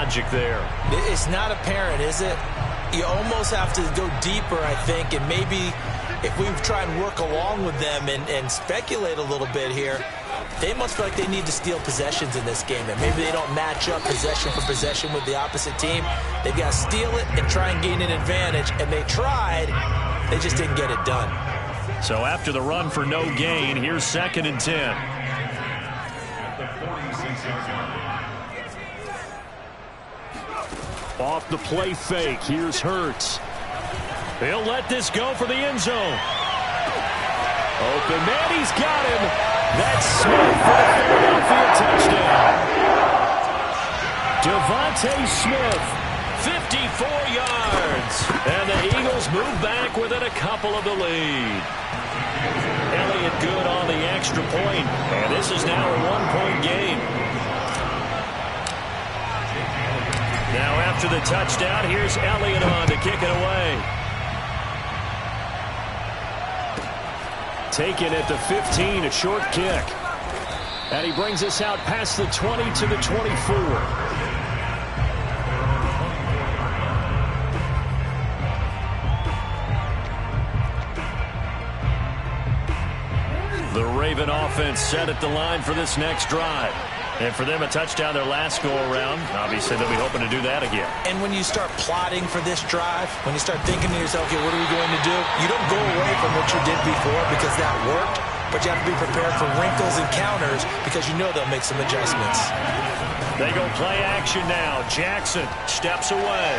logic there. It's not apparent, is it? You almost have to go deeper, I think, and maybe if we try and work along with them and speculate a little bit here, they must feel like they need to steal possessions in this game, and maybe they don't match up possession for possession with the opposite team. They've got to steal it and try and gain an advantage, and they tried. They just didn't get it done. So after the run for no gain, here's 2nd and 10. Off the play fake, here's Hurts. He'll let this go for the end zone. Open man, he's got him. That's Smith for the Philadelphia touchdown. Devontae Smith, 54 yards. And the Eagles move back within a couple of the lead. Elliott good on the extra point. And this is now a 1-point game. Now after the touchdown, here's Elliott on to kick it away. Taken at the 15, a short kick. And he brings us out past the 20 to the 24. The Raven offense set at the line for this next drive. And for them, a touchdown their last go-around. Obviously, they'll be hoping to do that again. And when you start plotting for this drive, when you start thinking to yourself, okay, what are we going to do? You don't go away from what you did before because that worked, but you have to be prepared for wrinkles and counters because you know they'll make some adjustments. They go play action now. Jackson steps away.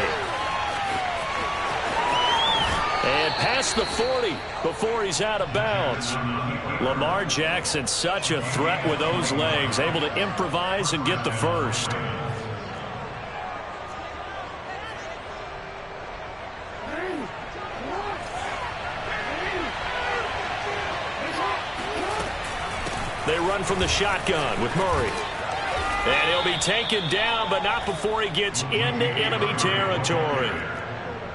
And past the 40 before he's out of bounds. Lamar Jackson, such a threat with those legs, able to improvise and get the first. They run from the shotgun with Murray. And he'll be taken down, but not before he gets into enemy territory.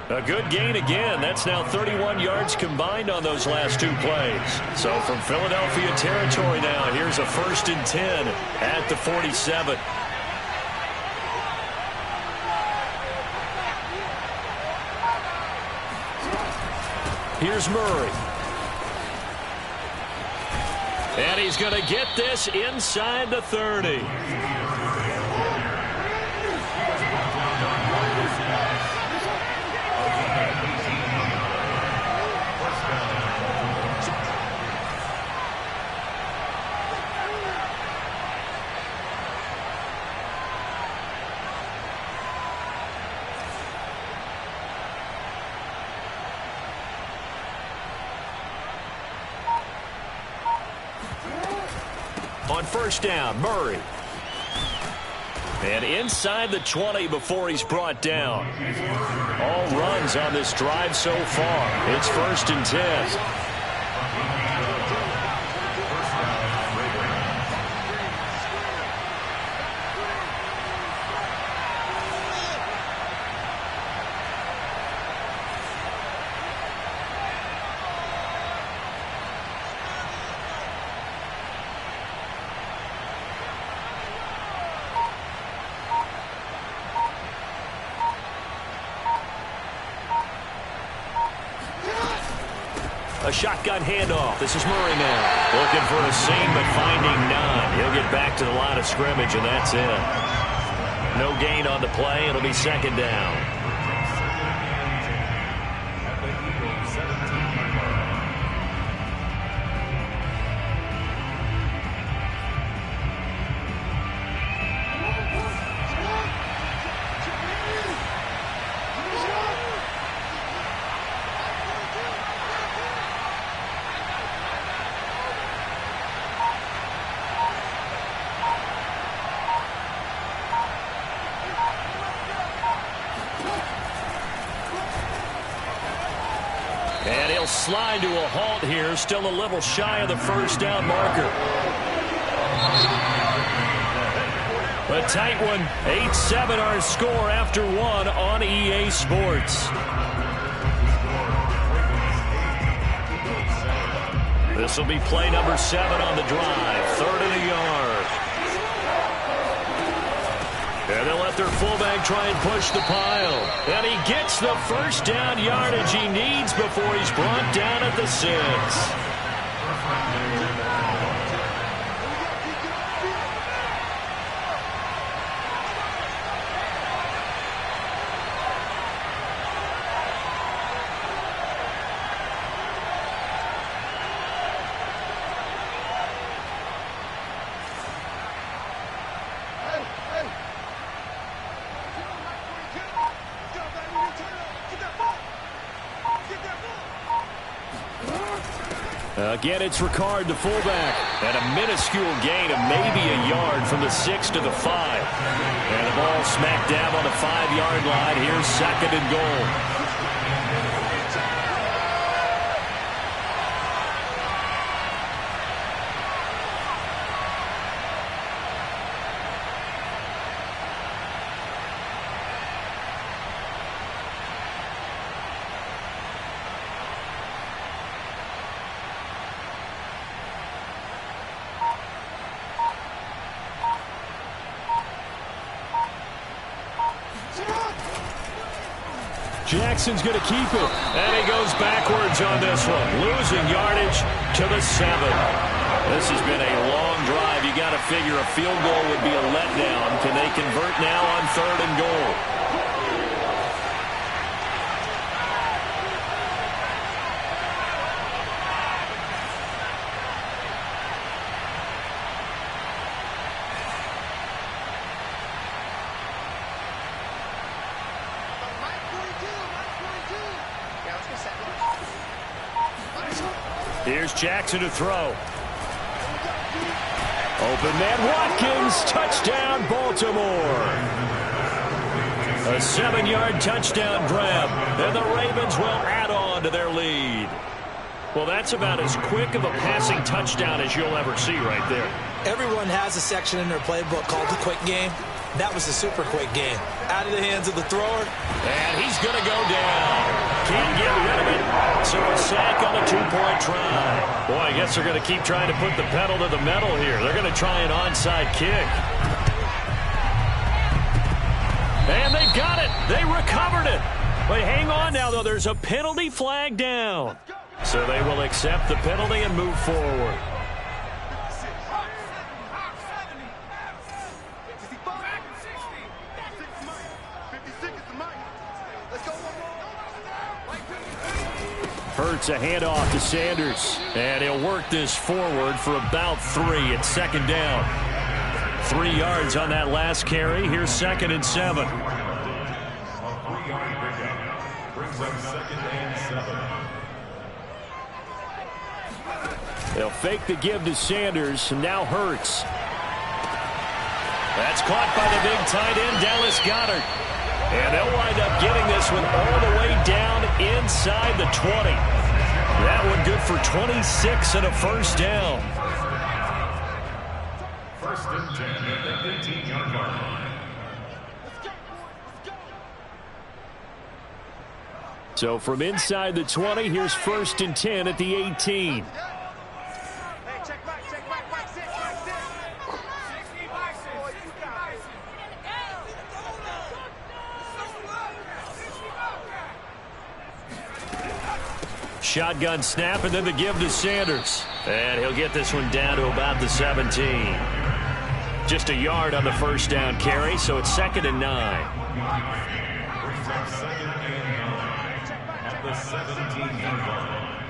A good gain again. That's now 31 yards combined on those last 2 plays. So from Philadelphia territory now, here's a 1st and 10 at the 47. Here's Murray. And he's going to get this inside the 30. On 1st down, Murray. And inside the 20 before he's brought down. All runs on this drive so far. It's 1st and 10. A shotgun handoff. This is Murray now. Looking for a seam, but finding none. He'll get back to the line of scrimmage, and that's it. No gain on the play. It'll be 2nd down. And he'll slide to a halt here, still a little shy of the 1st down marker. A tight one, 8-7 our score after 1 on EA Sports. This will be play number 7 on the drive, 3rd and a yard. And they'll let their fullback try and push the pile. And he gets the first down yardage he needs before he's brought down at the 6. Again, it's Ricard, the fullback, and a minuscule gain of maybe a yard from the 6 to the 5. And the ball smack dab on the 5-yard line. Here's 2nd and goal. Jackson's going to keep it, and he goes backwards on this one, losing yardage to the 7. This has been a long drive. You got to figure a field goal would be a letdown. Can they convert now on 3rd and goal? Here's Jackson to throw. Open man Watkins, touchdown Baltimore. A 7-yard touchdown grab, and the Ravens will add on to their lead. Well, that's about as quick of a passing touchdown as you'll ever see right there. Everyone has a section in their playbook called the quick game. That was a super quick game. Out of the hands of the thrower. And he's going to go down. Can't get rid of it. So a sack on the 2-point try. Boy, I guess they're going to keep trying to put the pedal to the metal here. They're going to try an onside kick. And they've got it. They recovered it. But hang on now, though. There's a penalty flag down. So they will accept the penalty and move forward. Hurts a handoff to Sanders, and he'll work this forward for about 3. It's 2nd down. 3 yards on that last carry. Here's 2nd and 7. They'll fake the give to Sanders, and now Hurts. That's caught by the big tight end, Dallas Goedert. And they'll wind up getting this one all the way down inside the 20. That one good for 26 and a first down. 1st and 10 at the 18-yard line. So from inside the 20, here's 1st and 10 at the 18. Shotgun snap, and then the give to Sanders. And he'll get this one down to about the 17. Just a yard on the first down carry, so it's 2nd and 9. At the 17-yard line.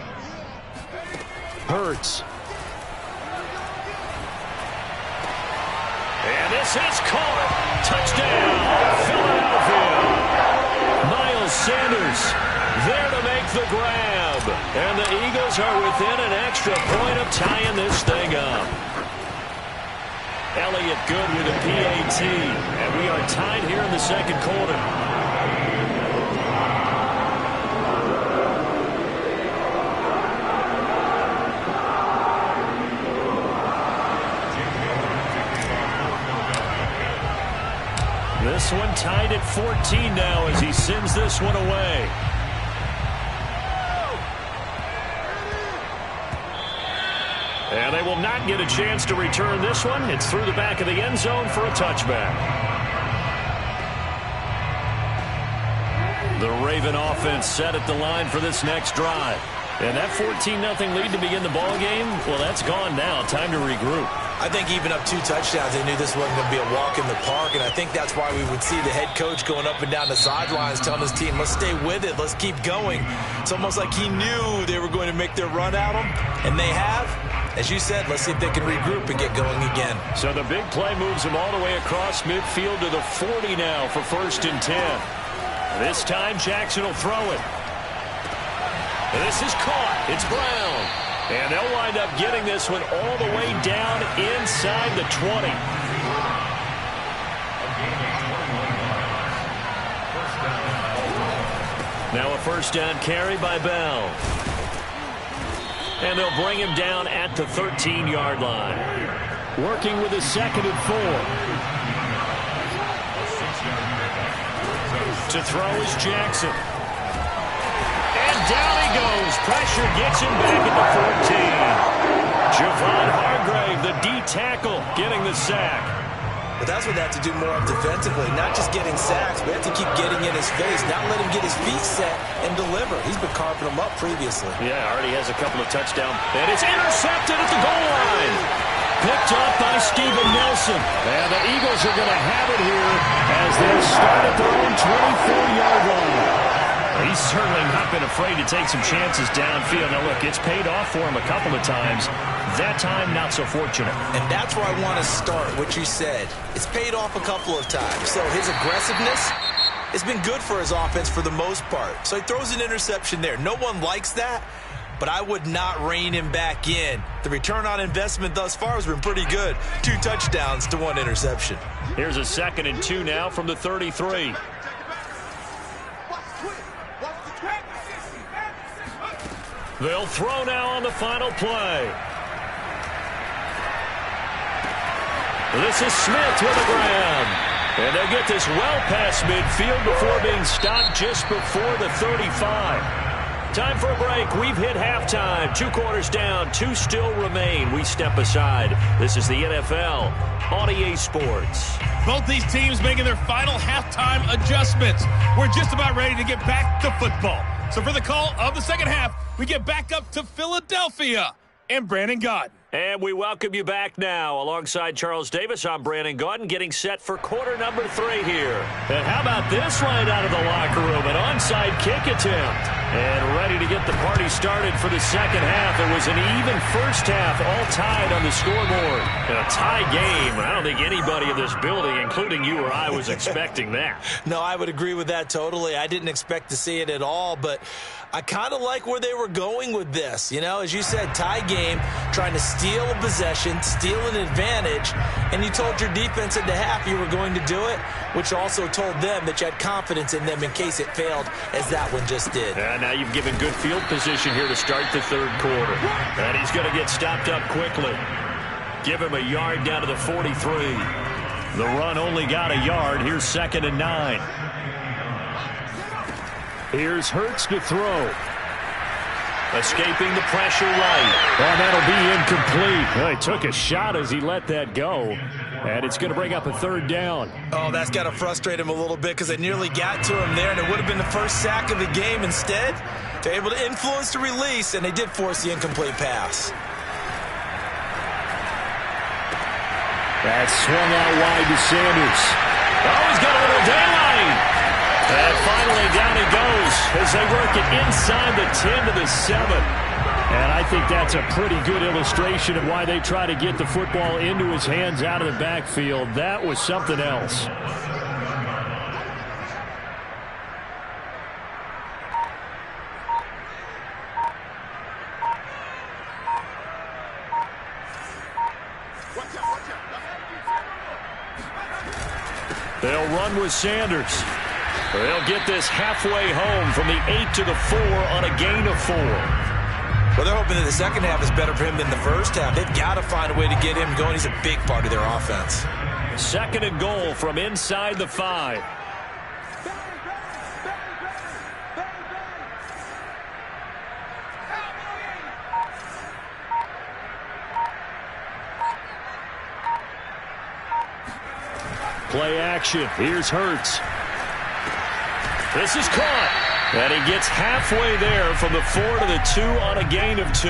Hurts. And this is caught. Touchdown, Philadelphia. Miles Sanders there to make the grab. And the Eagles are within an extra point of tying this thing up. Elliott good with a PAT. And we are tied here in the 2nd quarter. This one tied at 14 now as he sends this one away. And they will not get a chance to return this one. It's through the back of the end zone for a touchback. Raven offense set at the line for this next drive. And that 14-0 lead to begin the ball game, well, that's gone now. Time to regroup. I think even up 2 touchdowns, they knew this wasn't going to be a walk in the park, and I think that's why we would see the head coach going up and down the sidelines telling his team, let's stay with it, let's keep going. It's almost like he knew they were going to make their run at him, and they have. As you said, let's see if they can regroup and get going again. So the big play moves them all the way across midfield to the 40 now for 1st and 10. This time, Jackson will throw it. This is caught. It's Brown. And they'll wind up getting this one all the way down inside the 20. Now a 1st down carry by Bell. And they'll bring him down at the 13-yard line. Working with a 2nd and 4. To throw is Jackson. And down he goes. Pressure gets him back at the 14. Javon Hargrave, the D tackle, getting the sack. But that's what they have to do more of defensively, not just getting sacks. We have to keep getting in his face, not let him get his feet set and deliver. He's been carving them up previously. Yeah, already has a couple of touchdowns. And it's intercepted at the goal line. Picked up by Steven Nelson. And the Eagles are going to have it here as they'll start at their own 24-yard line. He's certainly not been afraid to take some chances downfield. Now, look, it's paid off for him a couple of times. That time, not so fortunate. And that's where I want to start, what you said. It's paid off a couple of times. So his aggressiveness has been good for his offense for the most part. So he throws an interception there. No one likes that, but I would not rein him back in. The return on investment thus far has been pretty good. 2 touchdowns to 1 interception. Here's a 2nd and 2 now from the 33. They'll throw now on the final play. This is Smith with a grab. And they'll get this well past midfield before being stopped just before the 35. Time for a break. We've hit halftime. 2 quarters down. 2 still remain. We step aside. This is the NFL on EA Sports. Both these teams making their final halftime adjustments. We're just about ready to get back to football. So for the call of the second half, we get back up to Philadelphia and Brandon Gaudin. And we welcome you back now. Alongside Charles Davis, I'm Brandon Gaudin, getting set for quarter number 3 here. And how about this right out of the locker room? An onside kick attempt. And ready to get the party started for the second half. It was an even first half, all tied on the scoreboard. A tie game. I don't think anybody in this building, including you or I, was expecting that. No, I would agree with that totally. I didn't expect to see it at all, but I kind of like where they were going with this. You know, as you said, tie game, trying to steal a possession, steal an advantage, and you told your defense at the half you were going to do it, which also told them that you had confidence in them in case it failed, as that one just did. And now you've given good field position here to start the 3rd quarter. And he's going to get stopped up quickly. Give him a yard down to the 43. The run only got a yard. Here's 2nd and 9. Here's Hurts to throw. Escaping the pressure right. Oh, that'll be incomplete. Well, he took a shot as he let that go. And it's going to bring up a 3rd down. Oh, that's got to frustrate him a little bit because they nearly got to him there, and it would have been the first sack of the game. Instead, they're able to influence the release, and they did force the incomplete pass. That's swung out wide to Sanders. Oh, he's got a little daylight. And finally, down he goes as they work it inside the 10 to the 7. And I think that's a pretty good illustration of why they try to get the football into his hands out of the backfield. That was something else. They'll run with Sanders. They'll get this halfway home from the 8 to the 4 on a gain of 4. Well, they're hoping that the second half is better for him than the first half. They've got to find a way to get him going. He's a big part of their offense. 2nd and goal from inside the 5. Play action. Here's Hurts. This is caught. And he gets halfway there from the 4 to the 2 on a gain of 2.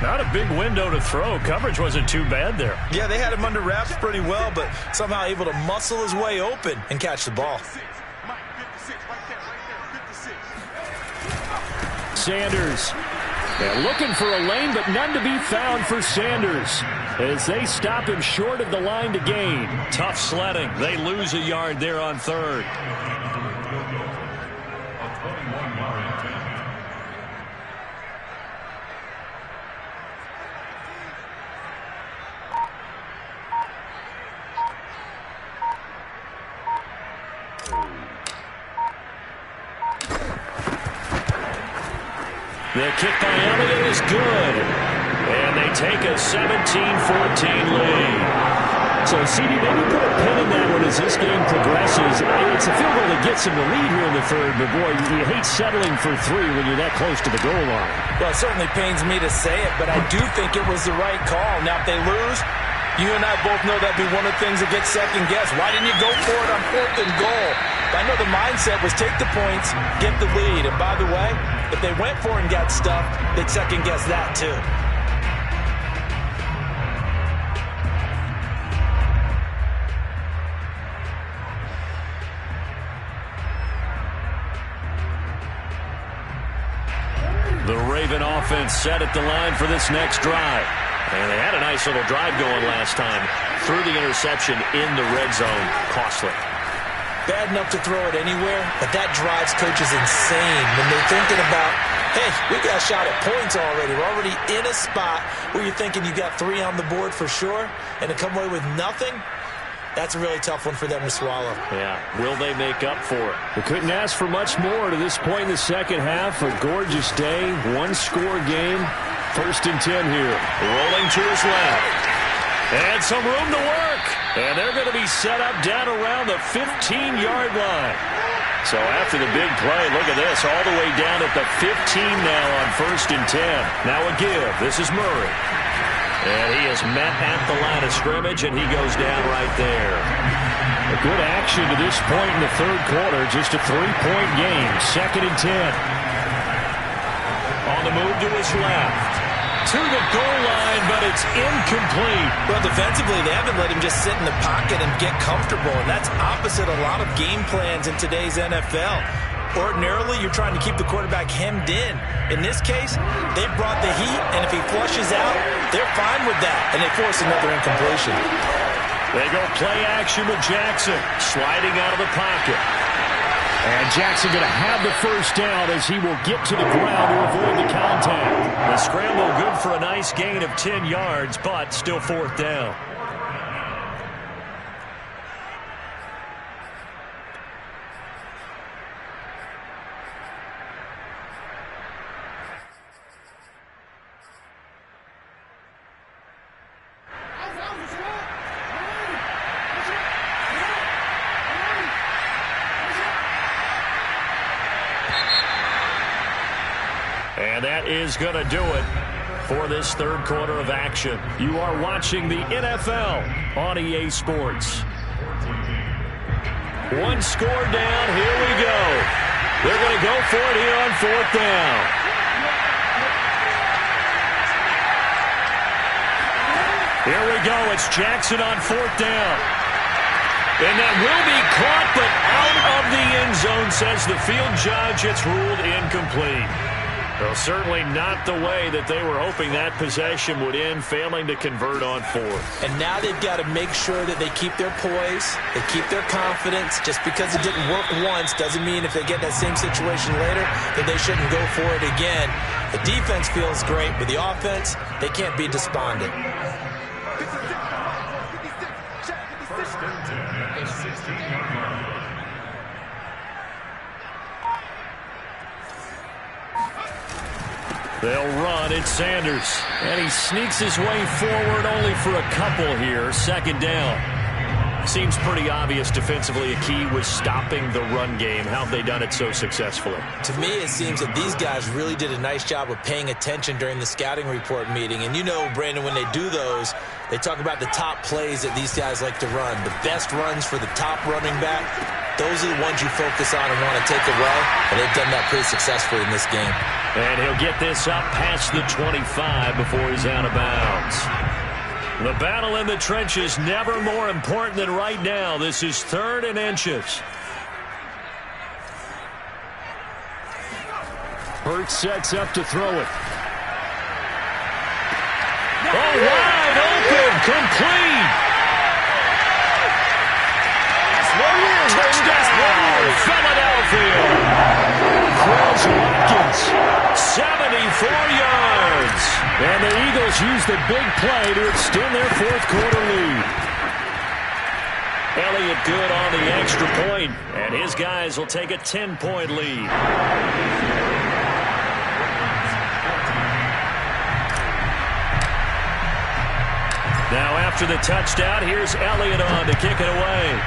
Not a big window to throw. Coverage wasn't too bad there. Yeah, they had him under wraps pretty well, but somehow able to muscle his way open and catch the ball. Sanders. And looking for a lane, but none to be found for Sanders as they stop him short of the line to gain. Tough sledding. They lose a yard there on 3rd. The kick by Elliott is good. And they take a 17-14 lead. So, CD, maybe put a pin in that one as this game progresses. It's a field goal that gets him the lead here in the 3rd, but, boy, you hate settling for 3 when you're that close to the goal line. Well, it certainly pains me to say it, but I do think it was the right call. Now, if they lose, you and I both know that'd be one of the things that gets second-guessed. Why didn't you go for it on 4th and goal? I know the mindset was take the points, get the lead. And by the way, if they went for it and got stuffed, they'd second-guess that too. The Raven offense set at the line for this next drive. And they had a nice little drive going last time. Threw the interception in the red zone. Costly. Bad enough to throw it anywhere, but that drives coaches insane when they're thinking about, hey, we got a shot at points already. We're already in a spot where you're thinking you got 3 on the board for sure, and to come away with nothing, that's a really tough one for them to swallow. Yeah, will they make up for it? We couldn't ask for much more to this point in the second half. A gorgeous day, 1-score game. 1st and 10 here. Rolling to his left. And some room to work. And they're going to be set up down around the 15-yard line. So after the big play, look at this, all the way down at the 15 now on 1st and 10. Now a give. This is Murray. And he is met at the line of scrimmage, and he goes down right there. A good action to this point in the 3rd quarter. Just a 3-point game. 2nd and 10. On the move to his left. To the goal line, but it's incomplete. Well, defensively, they haven't let him just sit in the pocket and get comfortable, and that's opposite a lot of game plans in today's NFL. Ordinarily, you're trying to keep the quarterback hemmed in. In this case, they brought the heat, and if he flushes out, they're fine with that, and they force another incompletion. They go play action with Jackson, sliding out of the pocket. And Jackson going to have the first down as he will get to the ground to avoid the contact. The scramble good for a nice gain of 10 yards, but still 4th down. And that is going to do it for this 3rd quarter of action. You are watching the NFL on EA Sports. 1 score down. Here we go. They're going to go for it here on 4th down. Here we go. It's Jackson on 4th down. And that will be caught, but out of the end zone, says the field judge. It's ruled incomplete. Well, certainly not the way that they were hoping that possession would end, failing to convert on 4th. And now they've got to make sure that they keep their poise, they keep their confidence. Just because it didn't work once doesn't mean if they get that same situation later that they shouldn't go for it again. The defense feels great, but the offense, they can't be despondent. First and 10 at the 16-yard line. They'll run. It's Sanders. And he sneaks his way forward only for a couple here. 2nd down. Seems pretty obvious defensively a key was stopping the run game. How have they done it so successfully? To me, it seems that these guys really did a nice job of paying attention during the scouting report meeting. And you know, Brandon, when they do those, they talk about the top plays that these guys like to run. The best runs for the top running back. those are the ones you focus on and want to take away, and they've done that pretty successfully in this game. And he'll get this up past the 25 before he's out of bounds. The battle in the trenches never more important than right now. This is 3rd and inches. Hurts sets up to throw it. Oh, wide open, complete. Touchdown, Philadelphia. Throws Watkins, 74 yards. And the Eagles use the big play to extend their 4th quarter lead. Elliott good on the extra point, and his guys will take a 10-point lead. Now after the touchdown, here's Elliott on to kick it away.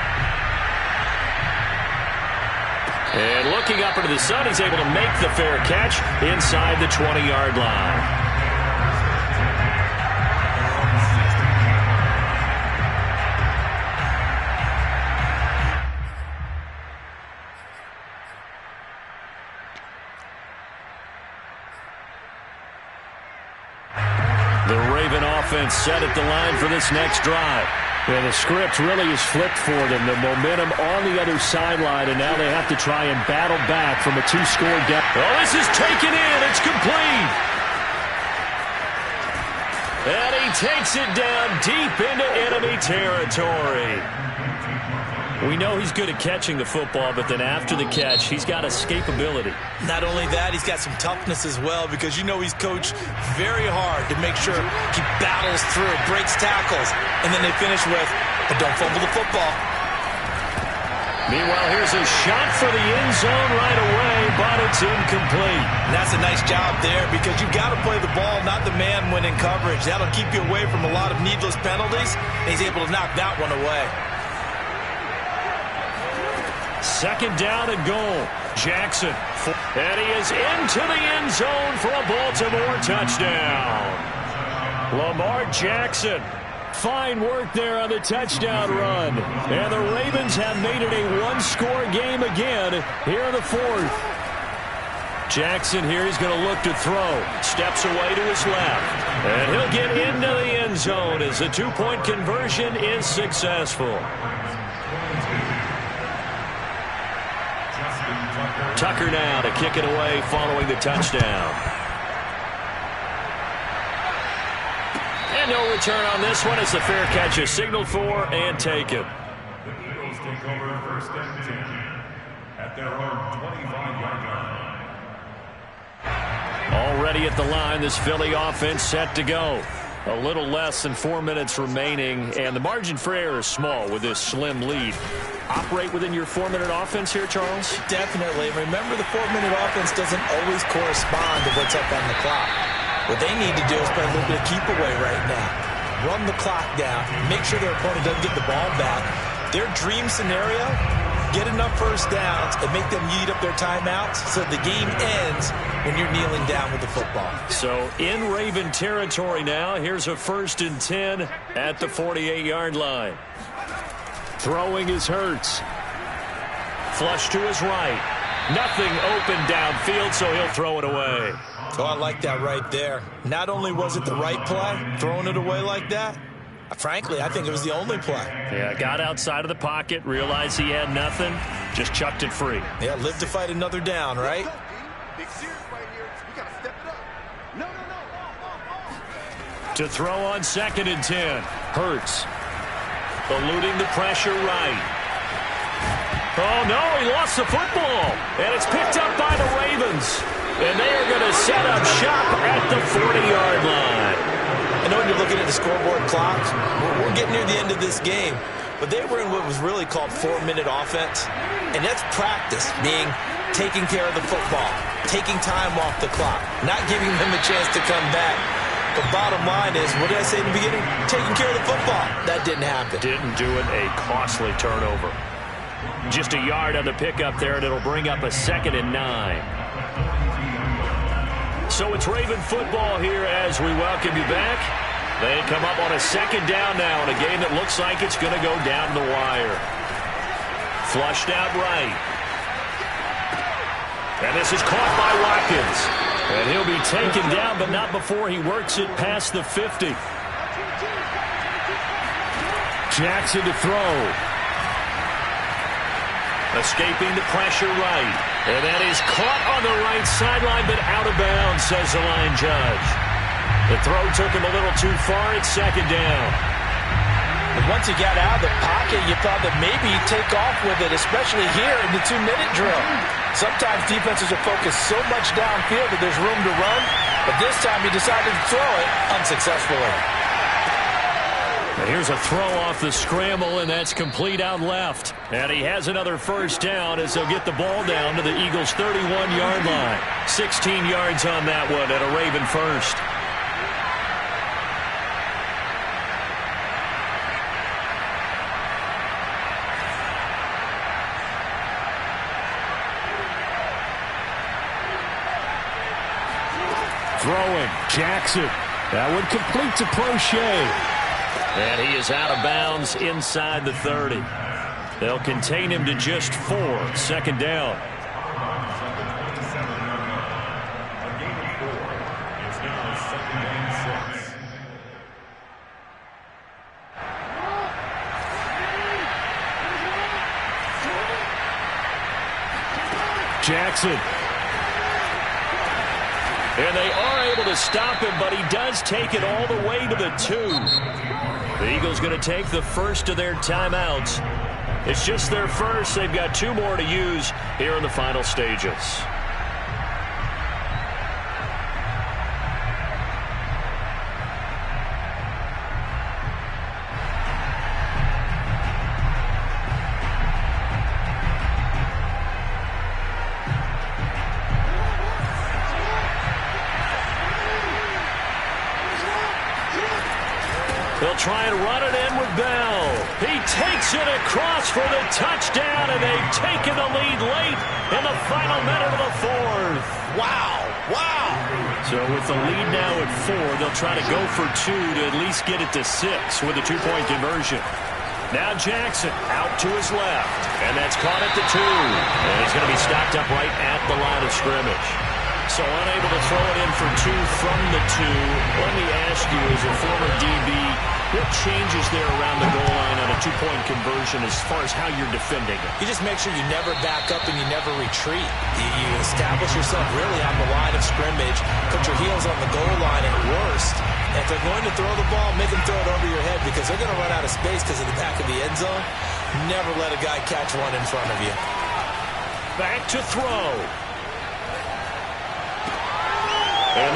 And looking up into the sun, he's able to make the fair catch inside the 20-yard line. The Raven offense set at the line for this next drive. Yeah, the script really is flipped for them. The momentum on the other sideline, and now they have to try and battle back from a 2-score gap. Oh, this is taken in. It's complete. And he takes it down deep into enemy territory. We know he's good at catching the football, but then after the catch, he's got escapability. Not only that, he's got some toughness as well, because you know he's coached very hard to make sure he battles through, breaks tackles, and then they finish with, but don't fumble the football. Meanwhile, here's a shot for the end zone right away, but it's incomplete. And that's a nice job there, because you've got to play the ball, not the man when in coverage. That'll keep you away from a lot of needless penalties, and he's able to knock that one away. 2nd down and goal. Jackson. And he is into the end zone for a Baltimore touchdown. Lamar Jackson. Fine work there on the touchdown run. And the Ravens have made it a 1-score game again here in the 4th. Jackson here, he's going to look to throw. Steps away to his left. And he'll get into the end zone as the 2-point conversion is successful. Tucker now to kick it away following the touchdown. And no return on this one as the fair catch is signaled for and taken. The Eagles take over 1st and 10 at their own 25-yard line. Already at the line, this Philly offense set to go. A little less than 4 minutes remaining, and the margin for error is small with this slim lead. Operate within your 4-minute offense here, Charles? Definitely. Remember, the 4-minute offense doesn't always correspond to what's up on the clock. What they need to do is play a little bit of keep away right now. Run the clock down. Make sure their opponent doesn't get the ball back. Their dream scenario, get enough first downs and make them eat up their timeouts so the game ends when you're kneeling down with the football. So in Raven territory now, here's a 1st and 10 at the 48-yard line. Throwing is Hurts. Flush to his right. Nothing open downfield, so he'll throw it away. Oh, I like that right there. Not only was it the right play, throwing it away like that, frankly, I think it was the only play. Yeah, got outside of the pocket, realized he had nothing, just chucked it free. Yeah, live to fight another down, right? Big series right here. We got to step it up. No. To throw on 2nd and 10. Hurts. Eluding the pressure right. Oh, no, he lost the football. And it's picked up by the Ravens. And they are going to set up shop at the 40-yard line. I know when you're looking at the scoreboard clock, we're getting near the end of this game. But they were in what was really called 4-minute offense. And that's practice, meaning taking care of the football, taking time off the clock, not giving them a chance to come back. The bottom line is, what did I say in the beginning? Taking care of the football. That didn't happen. Didn't do it. A costly turnover. Just a yard on the pickup there, and it'll bring up a 2nd and 9. So it's Raven football here as we welcome you back. They come up on a 2nd down now in a game that looks like it's going to go down the wire. Flushed out right. And this is caught by Watkins. And he'll be taken down, but not before he works it past the 50. Jackson to throw. Escaping the pressure right. And that is caught on the right sideline, but out of bounds, says the line judge. The throw took him a little too far. It's second down. And once he got out of the pocket, you thought that maybe he'd take off with it, especially here in the 2-minute drill. Sometimes defenses will focus so much downfield that there's room to run, but this time he decided to throw it unsuccessfully. And here's a throw off the scramble, and that's complete out left. And he has another first down as they'll get the ball down to the Eagles' 31-yard line. 16 yards on that one at a Raven first. Throwing, Jackson. That one complete to Prochet. And he is out of bounds inside the 30. They'll contain him to just 4. Second down. A gain of 4 is now second and 6. Jackson. And they are able to stop him, but he does take it all the way to the 2. The Eagles going to take the first of their timeouts. It's just their first. They've got 2 more to use here in the final stages. They'll try and run it in with Bell. He takes it across for the touchdown, and they've taken the lead late in the final minute of the 4th. Wow. Wow. So with the lead now at 4, they'll try to go for 2 to at least get it to 6 with a 2-point conversion. Now Jackson out to his left, and that's caught at the 2. And he's going to be stopped up right at the line of scrimmage. So unable to throw it in for 2 from the 2. Let me ask you, as a former DB, what changes there around the goal line on a 2-point conversion as far as how you're defending it? You just make sure you never back up and you never retreat. You establish yourself really on the line of scrimmage, put your heels on the goal line at worst. If they're going to throw the ball, make them throw it over your head because they're going to run out of space because of the back of the end zone. Never let a guy catch one in front of you. Back to throw. And